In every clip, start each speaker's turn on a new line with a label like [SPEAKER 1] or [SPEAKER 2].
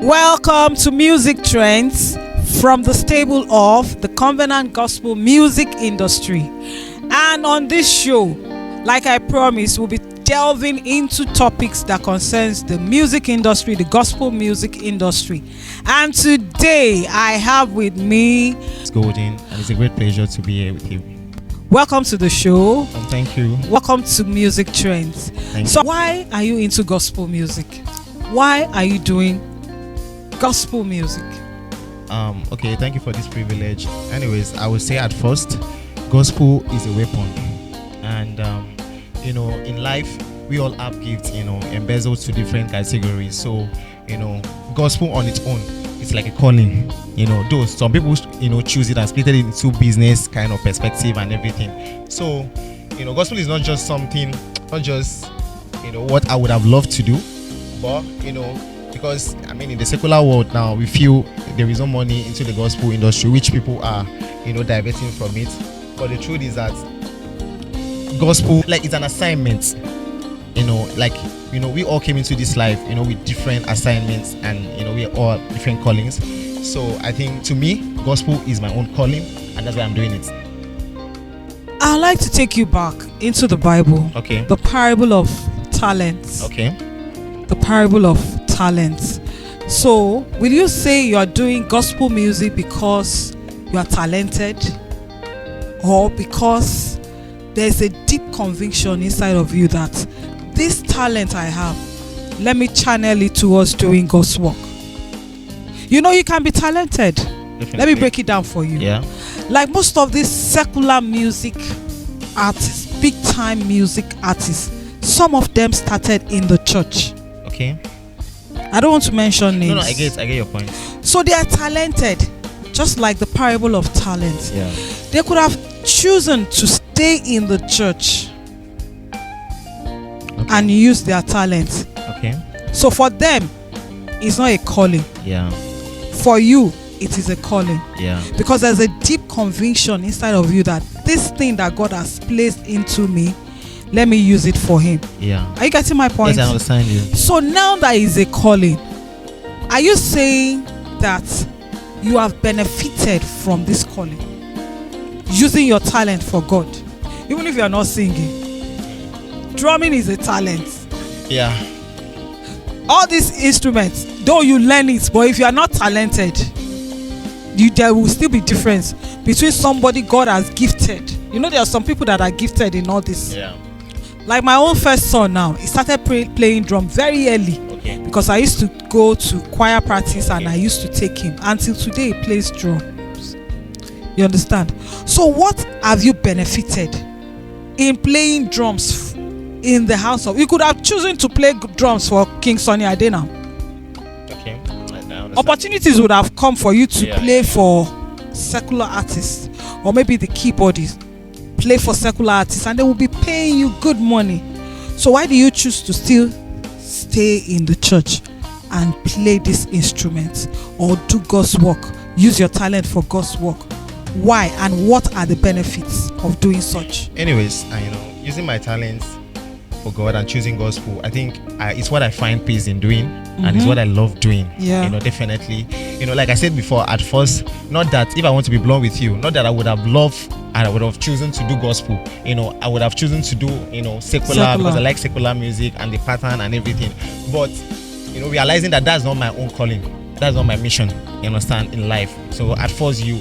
[SPEAKER 1] Welcome to Music Trends from the stable of the Covenant Gospel Music Industry. And on this show, like I promised, we'll be delving into topics that concerns the music industry, the gospel music industry. And today I have with me
[SPEAKER 2] It's Golden, and it's a great pleasure to be here with you.
[SPEAKER 1] Welcome to the show.
[SPEAKER 2] Thank you.
[SPEAKER 1] Welcome to Music Trends. So why are you into gospel music? Why are you doing gospel music?
[SPEAKER 2] Okay, thank you for this privilege. Anyways, I would say at first, gospel is a weapon. And in life, we all have gifts, embezzled to different categories. So, gospel on its own, it's like a calling. Though some people, choose it and split it into business kind of perspective and everything. So, gospel is not just something, not just, what I would have loved to do, but, because in the secular world now, we feel there is no money into the gospel industry, which people are, diverting from it. But the truth is that gospel, it's an assignment. We all came into this life, with different assignments, and we all different callings. So I think to me, gospel is my own calling, and that's why I'm doing it.
[SPEAKER 1] I'd like to take you back into the Bible.
[SPEAKER 2] Okay.
[SPEAKER 1] The parable of talents.
[SPEAKER 2] Okay.
[SPEAKER 1] The parable of talents. So, will you say you are doing gospel music because you are talented, or because there's a deep conviction inside of you that this talent I have, let me channel it towards doing God's work? You can be talented.
[SPEAKER 2] Definitely.
[SPEAKER 1] Let me break it down for you.
[SPEAKER 2] Yeah.
[SPEAKER 1] Like most of these secular music artists, big time music artists, some of them started in the church.
[SPEAKER 2] Okay.
[SPEAKER 1] I don't want to mention names.
[SPEAKER 2] No, I get your point.
[SPEAKER 1] So they are talented, just like the parable of talents.
[SPEAKER 2] Yeah.
[SPEAKER 1] They could have chosen to stay in the church and use their talent.
[SPEAKER 2] Okay.
[SPEAKER 1] So for them, it's not a calling.
[SPEAKER 2] Yeah.
[SPEAKER 1] For you, it is a calling.
[SPEAKER 2] Yeah.
[SPEAKER 1] Because there's a deep conviction inside of you that this thing that God has placed into me, let me use it for Him.
[SPEAKER 2] Yeah.
[SPEAKER 1] Are you getting my point?
[SPEAKER 2] Yes, I understand you.
[SPEAKER 1] So now that is a calling, are you saying that you have benefited from this calling, using your talent for God, even if you are not singing? Drumming is a talent.
[SPEAKER 2] Yeah.
[SPEAKER 1] All these instruments, though you learn it, but if you are not talented, there will still be difference between somebody God has gifted. There are some people that are gifted in all this.
[SPEAKER 2] Yeah.
[SPEAKER 1] Like my own first son now, he started playing drum very early.
[SPEAKER 2] Okay.
[SPEAKER 1] Because I used to go to choir practice and I used to take him. Until today, he plays drums. You understand? So what have you benefited in playing drums in the house of? You could have chosen to play drums for King Sonny Adena.
[SPEAKER 2] Okay.
[SPEAKER 1] Opportunities would have come for you to play for secular artists, or maybe the keyboardist play for secular artists, and they will be paying you good money. So why do you choose to still stay in the church and play this instrument or do God's work, use your talent for God's work? Why, and what are the benefits of doing such?
[SPEAKER 2] Anyways, using my talents for God and choosing gospel, I think it's what I find peace in doing, and it's what I love doing.
[SPEAKER 1] Yeah.
[SPEAKER 2] Definitely. Like I said before, at first, not that, if I want to be blunt with you, not that I would have loved and I would have chosen to do gospel. I would have chosen to do, secular, because I like secular music and the pattern and everything. But, realizing that that's not my own calling. That's not my mission, you understand, in life. So at first you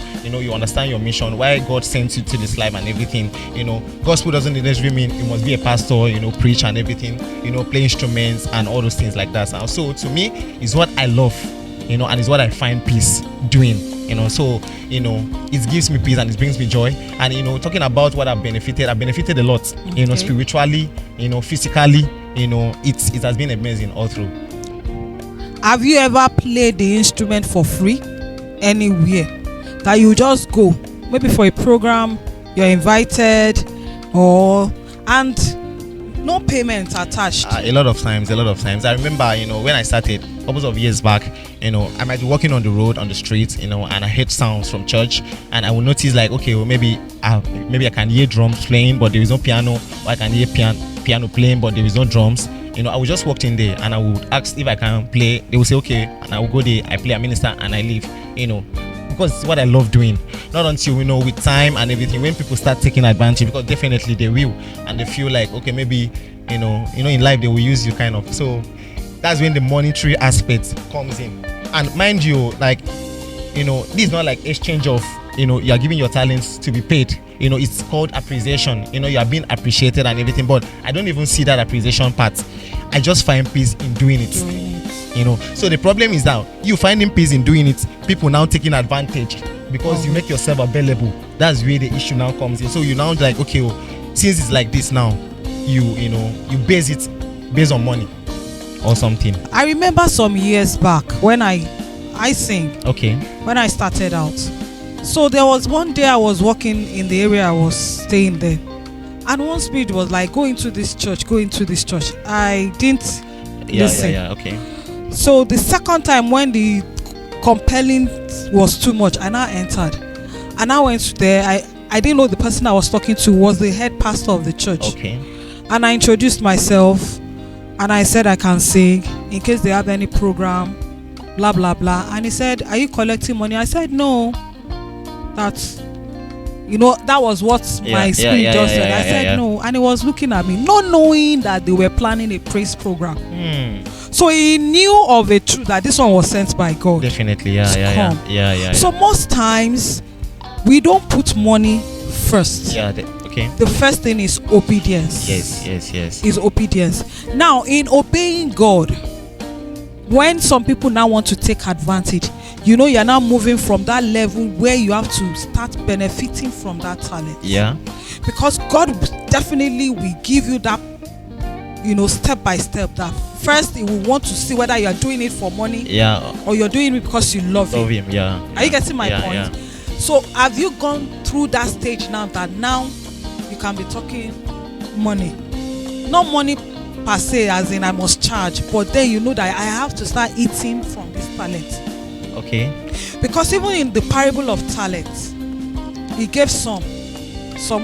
[SPEAKER 2] understand your mission, why God sent you to this life and everything. Gospel doesn't necessarily mean you must be a pastor, preach and everything, play instruments and all those things like that. And so to me, it's what I love, and it's what I find peace doing. So it gives me peace and it brings me joy. And talking about what I've benefited a lot, spiritually, physically, it has been amazing all through.
[SPEAKER 1] Have you ever played the instrument for free anywhere, that you just go, maybe for a program, you're invited, and no payment attached?
[SPEAKER 2] A lot of times. I remember, when I started a couple of years back, I might be walking on the road, on the street, and I heard sounds from church, and I will notice maybe I can hear drums playing, but there is no piano, or I can hear piano playing, but there is no drums. I would just walk in there and I would ask if I can play. They would say okay, and I will go there, I play, I minister, and I leave. Because it's what I love doing. Not until with time and everything, when people start taking advantage, because definitely they will, and they feel like okay, maybe in life they will use you kind of. So that's when the monetary aspect comes in. And mind you, like this is not like exchange of you are giving your talents to be paid. It's called appreciation. You are being appreciated and everything, but I don't even see that appreciation part. I just find peace in doing it. So the problem is now you finding peace in doing it, people now taking advantage because you make yourself available. That's where the issue now comes in. So you now like okay, since it's like this now, you base it based on money or something.
[SPEAKER 1] I remember some years back when I sing.
[SPEAKER 2] Okay.
[SPEAKER 1] When I started out. So there was one day I was walking in the area I was staying there, and one spirit was like, go into this church. I didn't listen.
[SPEAKER 2] Okay.
[SPEAKER 1] So the second time when the compelling was too much, I now entered, and I went there. I didn't know the person I was talking to was the head pastor of the church.
[SPEAKER 2] Okay.
[SPEAKER 1] And I introduced myself, and I said I can sing in case they have any program, blah blah blah. And he said, are you collecting money? I said no. That was what my spirit just said. I said no, and he was looking at me, not knowing that they were planning a praise program. So he knew of a truth that this one was sent by God.
[SPEAKER 2] Definitely, yeah.
[SPEAKER 1] So most times we don't put money first.
[SPEAKER 2] Okay.
[SPEAKER 1] The first thing is obedience.
[SPEAKER 2] Yes.
[SPEAKER 1] Is obedience. Now, in obeying God, when some people now want to take advantage, you're now moving from that level where you have to start benefiting from that talent.
[SPEAKER 2] Yeah.
[SPEAKER 1] Because God definitely will give you that, step by step. That first, He will want to see whether you are doing it for money, or you're doing it because you love Him.
[SPEAKER 2] Yeah.
[SPEAKER 1] Are you getting my point?
[SPEAKER 2] Yeah.
[SPEAKER 1] So, have you gone through that stage now that now you can be talking money, not money per se, as in I must charge, but then you know that I have to start eating from this talent.
[SPEAKER 2] Okay.
[SPEAKER 1] Because even in the parable of talents, He gave some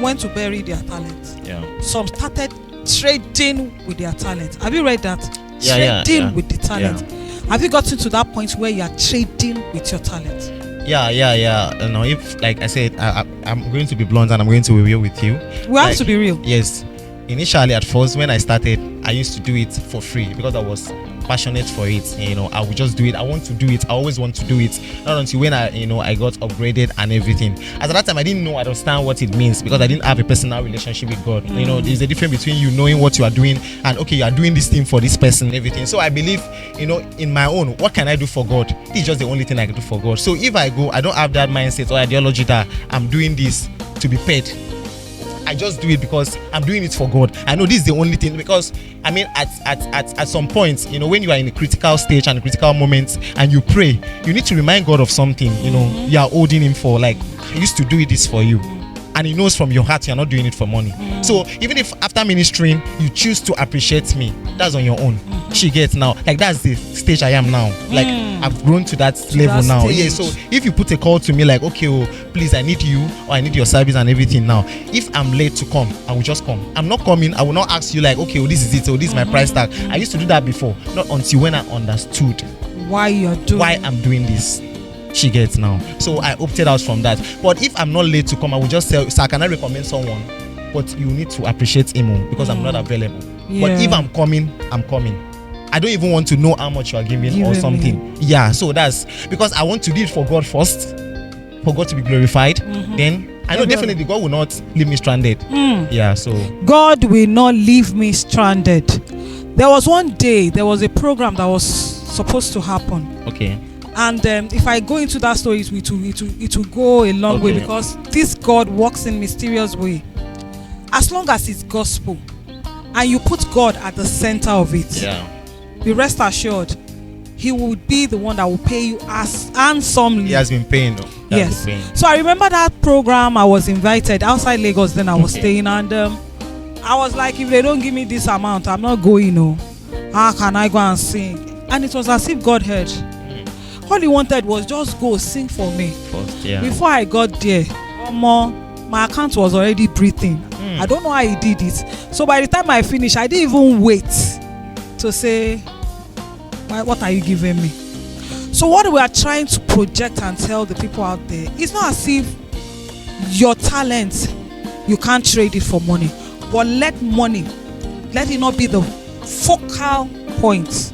[SPEAKER 1] went to bury their talent.
[SPEAKER 2] Yeah.
[SPEAKER 1] Some started trading with their talent. Have you read that?
[SPEAKER 2] Trading
[SPEAKER 1] with the talent. Have you gotten to that point where you are trading with your talent?
[SPEAKER 2] Yeah. If, like I said, I'm going to be blunt and I'm going to be real with you.
[SPEAKER 1] We have to be real.
[SPEAKER 2] Yes. Initially, at first, when I started, I used to do it for free because I was passionate for it. I would just do it. I want to do it. I always want to do it. Not until when I got upgraded and everything. At that time, I didn't understand what it means because I didn't have a personal relationship with God. There's a difference between you knowing what you are doing and okay, you are doing this thing for this person and everything. So I believe, in my own, what can I do for God? This is just the only thing I can do for God. So if I go, I don't have that mindset or ideology that I'm doing this to be paid. I just do it because I'm doing it for God. I know this is the only thing, because at some point, when you are in a critical stage and a critical moment and you pray, you need to remind God of something, you are holding Him for. Like, I used to do this for you, and He knows from your heart you're not doing it for money. So even if after ministering you choose to appreciate me, that's on your own. She gets now, like, that's the stage I am now. Like, I've grown to that level now. Stage. Yeah. So if you put a call to me like, okay, please, I need you, or I need your service and everything now, if I'm late to come, I will just come. I'm not coming. I will not ask you like, okay, this is it, or this is my price tag. I used to do that before, not until when I understood why I'm doing this. She gets now. So I opted out from that. But if I'm not late to come, I will just say, sir, can I recommend someone? But you need to appreciate him because I'm not available. But if I'm coming, I'm coming. I don't even want to know how much you are giving or something. Yeah, so that's because I want to do it for God first, for God to be glorified. Then I know definitely God will not leave me stranded. Yeah, so
[SPEAKER 1] God will not leave me stranded. There was one day, there was a program that was supposed to happen.
[SPEAKER 2] Okay.
[SPEAKER 1] And if I go into that story, it will go a long way, because this God works in mysterious way. As long as it's gospel and you put God at the center of it, be rest assured, He will be the one that will pay you as handsomely.
[SPEAKER 2] He has been paying.
[SPEAKER 1] Yes. So I remember that program. I was invited outside Lagos. Then I was staying, and I was like, if they don't give me this amount, I'm not going. How can I go and sing? And it was as if God heard. All He wanted was just go sing for me. Before I got there, my account was already breathing. I don't know how He did it. So by the time I finished, I didn't even wait to say, what are you giving me? So what we are trying to project and tell the people out there, it's not as if your talent, you can't trade it for money, but let it not be the focal point.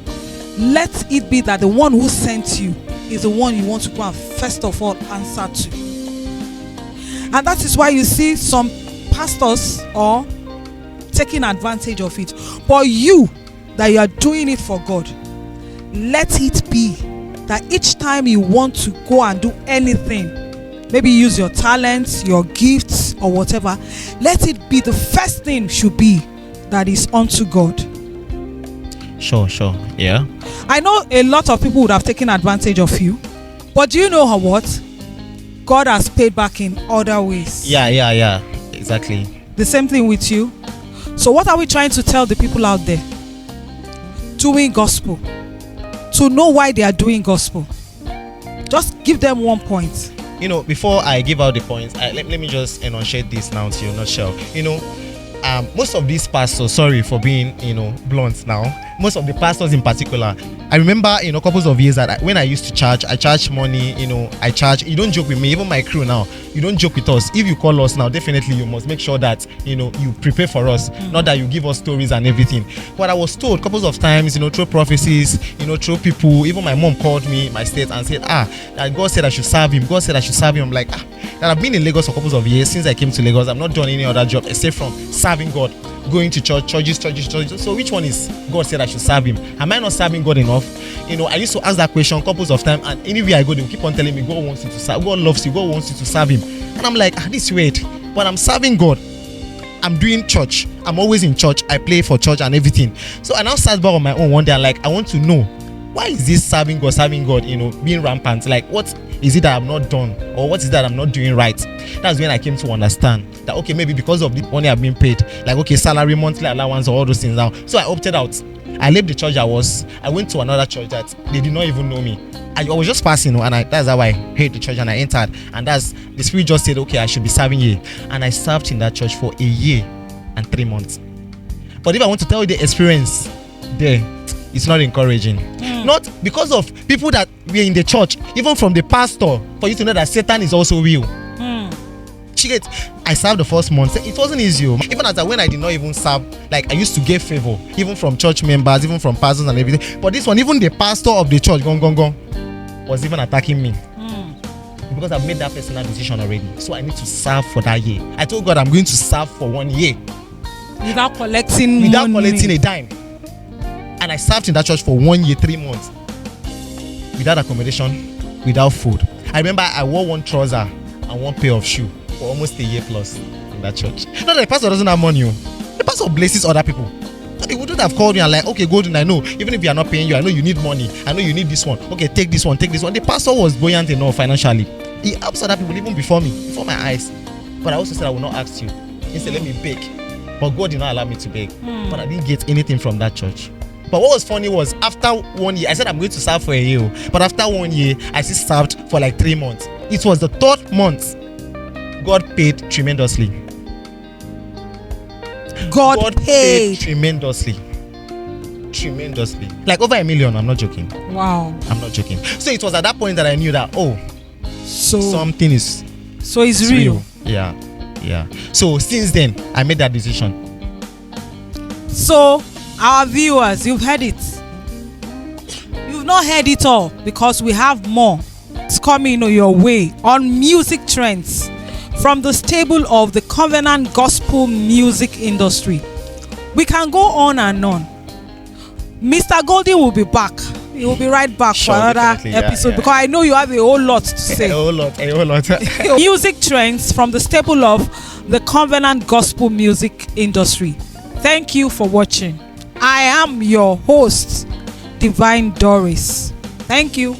[SPEAKER 1] Let it be that the one who sent you is the one you want to go and first of all answer to. And that is why you see some pastors or taking advantage of it. But you, that you are doing it for God, let it be that each time you want to go and do anything, maybe use your talents, your gifts or whatever, let it be the first thing should be that is unto God.
[SPEAKER 2] Sure. Yeah.
[SPEAKER 1] I know a lot of people would have taken advantage of you, but do you know what? God has paid back in other ways.
[SPEAKER 2] Yeah. Exactly.
[SPEAKER 1] The same thing with you. So what are we trying to tell the people out there? Doing gospel. To know why they are doing gospel. Just give them one point.
[SPEAKER 2] Before I give out the points, let me just enunciate this now to your nutshell. Most of these pastors, sorry for being blunt now, most of the pastors in particular, I remember couples of years that when I used to charge, I charge money. I charge. You don't joke with me, even my crew now, you don't joke with us. If you call us now, definitely you must make sure that you prepare for us, not that you give us stories and everything. But I was told couples of times, through prophecies, through people, even my mom called me, my state, and said, that God said I should serve him. God said I should serve him. I'm like, that I've been in Lagos for couples of years. Since I came to Lagos, I've not done any other job except from serving God, going to churches. So which one is God said I should serve him? Am I not serving God enough? I used to ask that question couples of times, and anywhere I go, they'll keep on telling me God wants you to serve, God loves you, God wants you to serve him. And I'm like, this weird, but I'm serving God. I'm doing church. I'm always in church. I play for church and everything. So I now sat back on my own one day and I want to know, why is this serving God, being rampant? Like, what is it that I'm not done, or what is that I'm not doing right? That's when I came to understand that, okay, maybe because of the money I've been paid, like, okay, salary, monthly allowance, or all those things now. So I opted out. I left the church I went to another church that they did not even know me. I was just passing, and that's how I hate the church, and I entered, and that's the spirit just said, okay, I should be serving here. And I served in that church for a year and 3 months. But if I want to tell you the experience there, it's not encouraging. Not because of people that were in the church, even from the pastor, for you to know that Satan is also real. I served the first month. It wasn't easy. Even when I did not even serve, like, I used to get favor, even from church members, even from pastors and everything. But this one, even the pastor of the church, was even attacking me. Because I've made that personal decision already. So I need to serve for that year. I told God I'm going to serve for 1 year.
[SPEAKER 1] Without collecting a
[SPEAKER 2] dime. And I served in that church for 1 year, 3 months. Without accommodation, without food. I remember I wore one trouser and one pair of shoes for almost a year plus in that church. Not that the pastor doesn't have money. The pastor blesses other people. He wouldn't have called me and like, okay, Golden, I know, even if you are not paying you, I know you need money. I know you need this one. Okay, take this one. The pastor was buoyant enough financially. He helps other people even before me, before my eyes. But I also said I will not ask you. He said, let me beg. But God did not allow me to beg. But I didn't get anything from that church. But what was funny was, after 1 year, I said I'm going to serve for a year. But after 1 year, I still served for like 3 months. It was the 3rd month. God paid tremendously. God paid tremendously. Like over $1 million. I'm not joking.
[SPEAKER 1] Wow.
[SPEAKER 2] I'm not joking. So it was at that point that I knew that, something is.
[SPEAKER 1] So it's real.
[SPEAKER 2] Yeah. So since then, I made that decision.
[SPEAKER 1] So our viewers, you've heard it. You've not heard it all, because we have more. It's coming your way on music trends from the stable of the Covenant gospel music industry. We can go on and on. Mr. Golden will be back. He will be right back for another episode, because I know you have a whole lot to say.
[SPEAKER 2] A whole lot.
[SPEAKER 1] Music trends from the stable of the Covenant gospel music industry. Thank you for watching. I am your host, Divine Doris. Thank you.